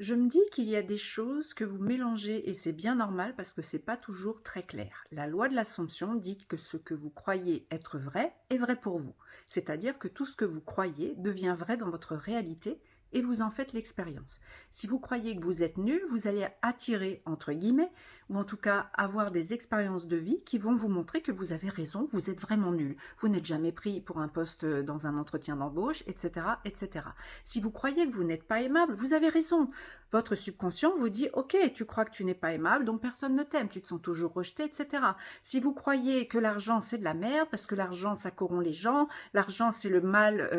Je me dis qu'il y a des choses que vous mélangez et c'est bien normal parce que c'est pas toujours très clair. La loi de l'Assomption dit que ce que vous croyez être vrai est vrai pour vous. C'est-à-dire que tout ce que vous croyez devient vrai dans votre réalité et vous en faites l'expérience. Si vous croyez que vous êtes nul, vous allez attirer, entre guillemets, ou en tout cas avoir des expériences de vie qui vont vous montrer que vous avez raison, vous êtes vraiment nul. Vous n'êtes jamais pris pour un poste dans un entretien d'embauche, etc., etc. Si vous croyez que vous n'êtes pas aimable, vous avez raison. Votre subconscient vous dit « Ok, tu crois que tu n'es pas aimable, donc personne ne t'aime, tu te sens toujours rejeté, etc. » Si vous croyez que l'argent c'est de la merde, parce que l'argent ça corrompt les gens, l'argent c'est le mal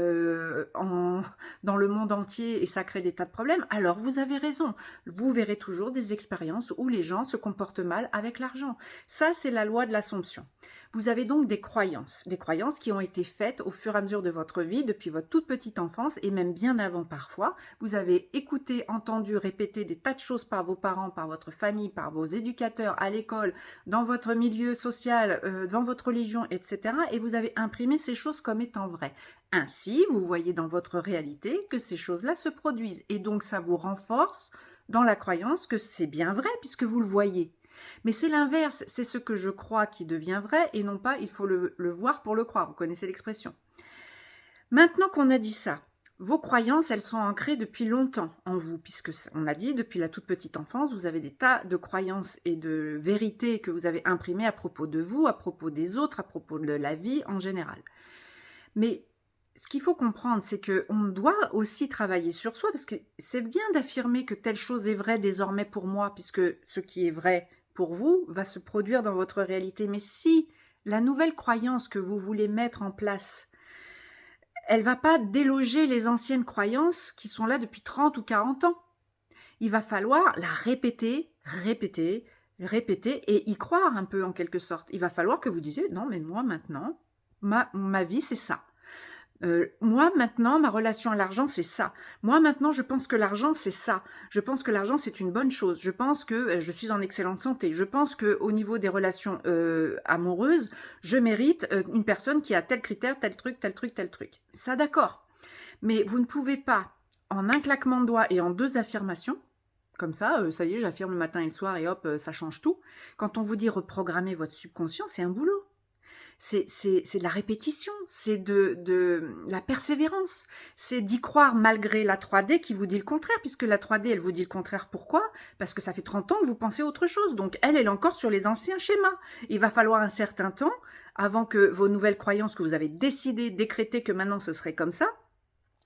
dans le monde entier et ça crée des tas de problèmes, alors vous avez raison. Vous verrez toujours des expériences où les gens se comportent mal avec l'argent. Ça, c'est la loi de l'Assomption. Vous avez donc des croyances qui ont été faites au fur et à mesure de votre vie, depuis votre toute petite enfance et même bien avant parfois. Vous avez écouté, entendu, répété des tas de choses par vos parents, par votre famille, par vos éducateurs, à l'école, dans votre milieu social, dans votre religion, etc. Et vous avez imprimé ces choses comme étant vraies. Ainsi, vous voyez dans votre réalité que ces choses-là se produisent. Et donc, ça vous renforce dans la croyance que c'est bien vrai puisque vous le voyez. Mais c'est l'inverse, c'est ce que je crois qui devient vrai et non pas il faut le voir pour le croire. Vous connaissez l'expression. Maintenant qu'on a dit ça, vos croyances, elles sont ancrées depuis longtemps en vous, puisque on a dit depuis la toute petite enfance, vous avez des tas de croyances et de vérités que vous avez imprimées à propos de vous, à propos des autres, à propos de la vie en général. Mais ce qu'il faut comprendre, c'est qu'on doit aussi travailler sur soi, parce que c'est bien d'affirmer que telle chose est vraie désormais pour moi, puisque ce qui est vrai pour vous va se produire dans votre réalité. Mais si la nouvelle croyance que vous voulez mettre en place, elle ne va pas déloger les anciennes croyances qui sont là depuis 30 ou 40 ans, il va falloir la répéter, répéter, répéter et y croire un peu en quelque sorte. Il va falloir que vous disiez, non mais moi maintenant, ma vie c'est ça. Moi maintenant, ma relation à l'argent, c'est ça. Moi maintenant, je pense que l'argent, c'est ça. Je pense que l'argent, c'est une bonne chose. Je pense que je suis en excellente santé. Je pense que au niveau des relations amoureuses, je mérite une personne qui a tel critère, tel truc, tel truc, tel truc. Ça, d'accord. Mais vous ne pouvez pas, en un claquement de doigts et en deux affirmations, comme ça y est, j'affirme le matin et le soir et hop, ça change tout. Quand on vous dit reprogrammer votre subconscient, c'est un boulot. C'est de la répétition, c'est de la persévérance, c'est d'y croire malgré la 3D qui vous dit le contraire, puisque la 3D, elle vous dit le contraire. Pourquoi? Parce que ça fait 30 ans que vous pensez autre chose, donc elle est encore sur les anciens schémas. Il va falloir un certain temps avant que vos nouvelles croyances que vous avez décidé, décrété que maintenant ce serait comme ça,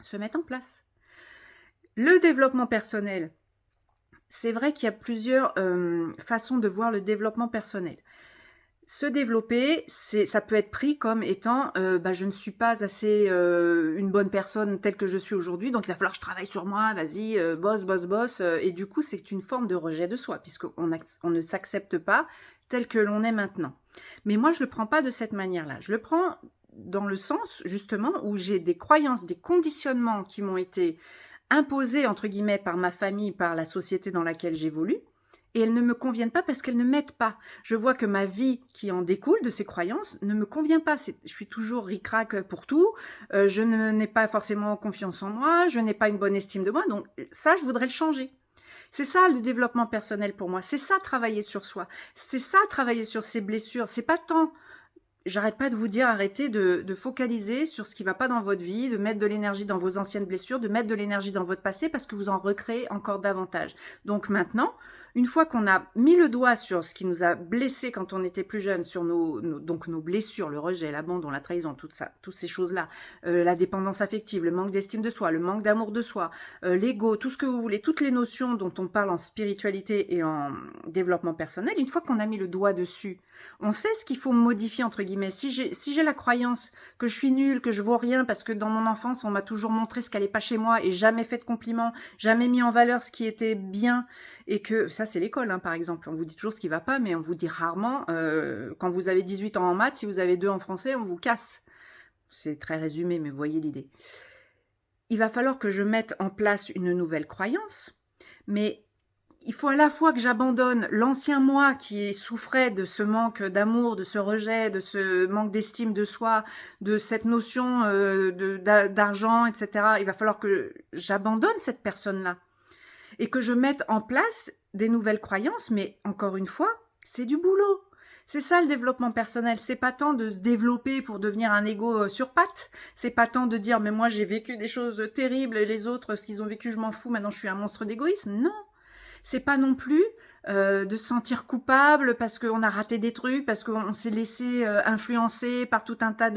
se mettent en place. Le développement personnel, c'est vrai qu'il y a plusieurs façons de voir le développement personnel. Se développer, ça peut être pris comme étant je ne suis pas assez une bonne personne telle que je suis aujourd'hui, donc il va falloir que je travaille sur moi, vas-y, bosse, bosse, bosse. Et du coup, c'est une forme de rejet de soi, puisqu'on ne s'accepte pas tel que l'on est maintenant. Mais moi, je le prends pas de cette manière-là. Je le prends dans le sens, justement, où j'ai des croyances, des conditionnements qui m'ont été imposés, entre guillemets, par ma famille, par la société dans laquelle j'évolue, et elles ne me conviennent pas parce qu'elles ne m'aident pas. Je vois que ma vie qui en découle de ces croyances ne me convient pas. Je suis toujours ric-rac pour tout, je n'ai pas forcément confiance en moi, je n'ai pas une bonne estime de moi, donc ça, je voudrais le changer. C'est ça le développement personnel pour moi, c'est ça travailler sur soi, c'est ça travailler sur ses blessures, c'est pas tant... J'arrête pas de vous dire, arrêtez de focaliser sur ce qui va pas dans votre vie, de mettre de l'énergie dans vos anciennes blessures, de mettre de l'énergie dans votre passé parce que vous en recréez encore davantage. Donc maintenant, une fois qu'on a mis le doigt sur ce qui nous a blessés quand on était plus jeune, sur donc nos blessures, le rejet, l'abandon, la trahison, tout ça, toutes ces choses-là, la dépendance affective, le manque d'estime de soi, le manque d'amour de soi, l'ego, tout ce que vous voulez, toutes les notions dont on parle en spiritualité et en développement personnel, une fois qu'on a mis le doigt dessus, on sait ce qu'il faut modifier entre guillemets. Si j'ai la croyance que je suis nulle, que je vaux rien parce que dans mon enfance on m'a toujours montré ce qui n'allait pas chez moi et jamais fait de compliments, jamais mis en valeur ce qui était bien, et que ça c'est l'école par exemple, on vous dit toujours ce qui va pas mais on vous dit rarement quand vous avez 18 ans en maths, si vous avez 2 en français, on vous casse. C'est très résumé mais vous voyez l'idée. Il va falloir que je mette en place une nouvelle croyance, mais il faut à la fois que j'abandonne l'ancien moi qui souffrait de ce manque d'amour, de ce rejet, de ce manque d'estime de soi, de cette notion d'argent, etc. Il va falloir que j'abandonne cette personne-là et que je mette en place des nouvelles croyances, mais encore une fois, c'est du boulot. C'est ça le développement personnel. C'est pas tant de se développer pour devenir un ego sur pattes. C'est pas tant de dire mais moi j'ai vécu des choses terribles et les autres ce qu'ils ont vécu je m'en fous. Maintenant je suis un monstre d'égoïsme. Non, c'est pas non plus de se sentir coupable parce qu'on a raté des trucs, parce qu'on s'est laissé influencer par tout un tas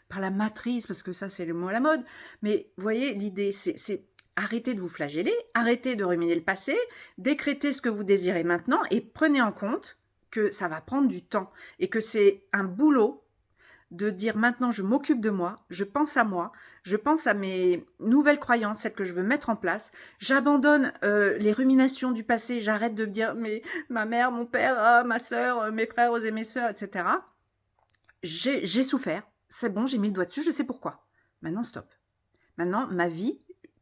par la matrice, parce que ça c'est le mot à la mode. Mais vous voyez, l'idée c'est arrêtez de vous flageller, arrêtez de ruminer le passé, décrétez ce que vous désirez maintenant et prenez en compte que ça va prendre du temps et que c'est un boulot de dire maintenant je m'occupe de moi, je pense à mes nouvelles croyances, celles que je veux mettre en place, j'abandonne les ruminations du passé, j'arrête de me dire mais ma mère, mon père, ma soeur, mes frères et mes sœurs, etc. J'ai souffert, c'est bon, j'ai mis le doigt dessus, je sais pourquoi. Maintenant stop. Maintenant ma vie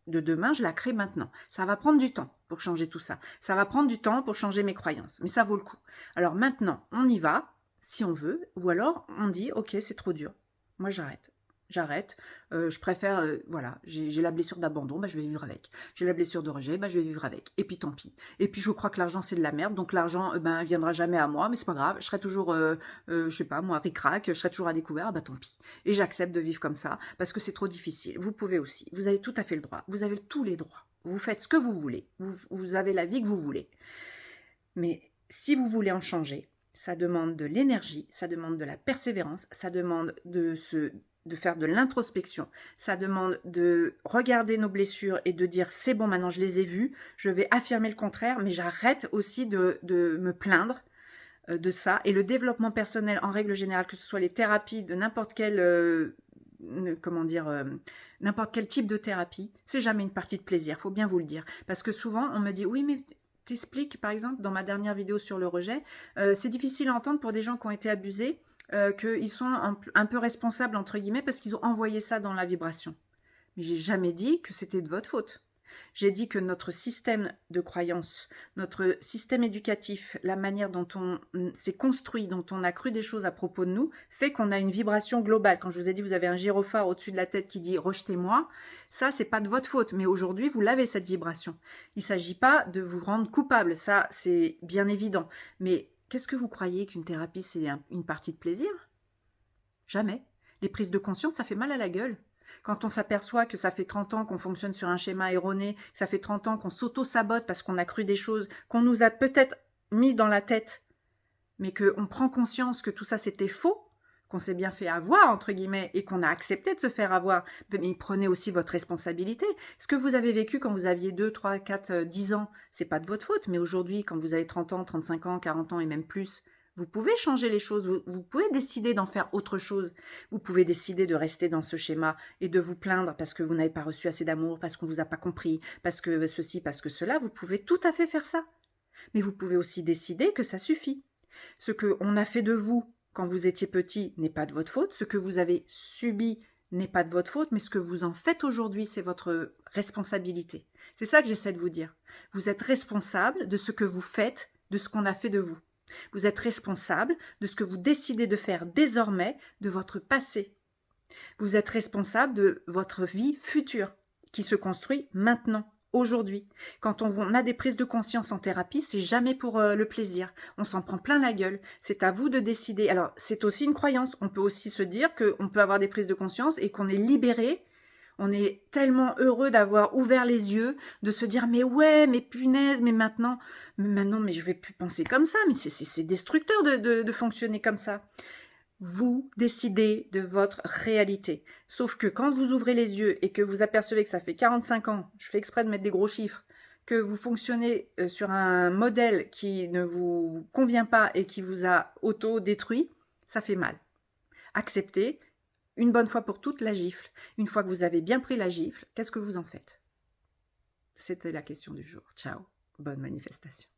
de demain, je la crée maintenant. Ça va prendre du temps pour changer tout ça. Ça va prendre du temps pour changer mes croyances, mais ça vaut le coup. Alors maintenant, on y va, si on veut, ou alors on dit ok c'est trop dur, moi j'arrête, je préfère, voilà, j'ai la blessure d'abandon, bah, je vais vivre avec, j'ai la blessure de rejet, bah, je vais vivre avec, et puis tant pis, et puis je crois que l'argent c'est de la merde, donc l'argent ben viendra jamais à moi, mais c'est pas grave, je serai toujours, je sais pas moi, ric-rac, je serai toujours à découvert, bah tant pis, et j'accepte de vivre comme ça, parce que c'est trop difficile, vous pouvez aussi, vous avez tout à fait le droit, vous avez tous les droits, vous faites ce que vous voulez, vous avez la vie que vous voulez, mais si vous voulez en changer, ça demande de l'énergie, ça demande de la persévérance, ça demande de faire de l'introspection, ça demande de regarder nos blessures et de dire c'est bon maintenant je les ai vues, je vais affirmer le contraire, mais j'arrête aussi de me plaindre de ça. Et le développement personnel en règle générale, que ce soit les thérapies de n'importe quel n'importe quel type de thérapie, c'est jamais une partie de plaisir, faut bien vous le dire, parce que souvent on me dit oui mais t'expliques, par exemple, dans ma dernière vidéo sur le rejet, c'est difficile à entendre pour des gens qui ont été abusés, qu'ils sont un peu responsables, entre guillemets, parce qu'ils ont envoyé ça dans la vibration. Mais j'ai jamais dit que c'était de votre faute. J'ai dit que notre système de croyance, notre système éducatif, la manière dont on s'est construit, dont on a cru des choses à propos de nous, fait qu'on a une vibration globale. Quand je vous ai dit vous avez un gyrophare au-dessus de la tête qui dit « rejetez-moi », ça, c'est pas de votre faute. Mais aujourd'hui, vous l'avez, cette vibration. Il ne s'agit pas de vous rendre coupable. Ça, c'est bien évident. Mais qu'est-ce que vous croyez qu'une thérapie, c'est une partie de plaisir? Jamais. Les prises de conscience, ça fait mal à la gueule. Quand on s'aperçoit que ça fait 30 ans qu'on fonctionne sur un schéma erroné, que ça fait 30 ans qu'on s'auto-sabote parce qu'on a cru des choses qu'on nous a peut-être mis dans la tête, mais qu'on prend conscience que tout ça c'était faux, qu'on s'est bien fait avoir, entre guillemets, et qu'on a accepté de se faire avoir, mais prenez aussi votre responsabilité. Ce que vous avez vécu quand vous aviez 2, 3, 4, 10 ans, c'est pas de votre faute, mais aujourd'hui, quand vous avez 30 ans, 35 ans, 40 ans et même plus, vous pouvez changer les choses, vous pouvez décider d'en faire autre chose. Vous pouvez décider de rester dans ce schéma et de vous plaindre parce que vous n'avez pas reçu assez d'amour, parce qu'on ne vous a pas compris, parce que ceci, parce que cela. Vous pouvez tout à fait faire ça. Mais vous pouvez aussi décider que ça suffit. Ce qu'on a fait de vous quand vous étiez petit n'est pas de votre faute. Ce que vous avez subi n'est pas de votre faute, mais ce que vous en faites aujourd'hui, c'est votre responsabilité. C'est ça que j'essaie de vous dire. Vous êtes responsable de ce que vous faites, de ce qu'on a fait de vous. Vous êtes responsable de ce que vous décidez de faire désormais de votre passé. Vous êtes responsable de votre vie future qui se construit maintenant, aujourd'hui. Quand on a des prises de conscience en thérapie, c'est jamais pour le plaisir. On s'en prend plein la gueule. C'est à vous de décider. Alors, c'est aussi une croyance. On peut aussi se dire qu'on peut avoir des prises de conscience et qu'on est libéré. On est tellement heureux d'avoir ouvert les yeux, de se dire mais ouais, mais punaise, mais maintenant, mais je vais plus penser comme ça, mais c'est destructeur de fonctionner comme ça. Vous décidez de votre réalité. Sauf que quand vous ouvrez les yeux et que vous apercevez que ça fait 45 ans, je fais exprès de mettre des gros chiffres, que vous fonctionnez sur un modèle qui ne vous convient pas et qui vous a auto-détruit, ça fait mal. Acceptez. Une bonne fois pour toutes, la gifle. Une fois que vous avez bien pris la gifle, qu'est-ce que vous en faites? C'était la question du jour. Ciao, bonne manifestation.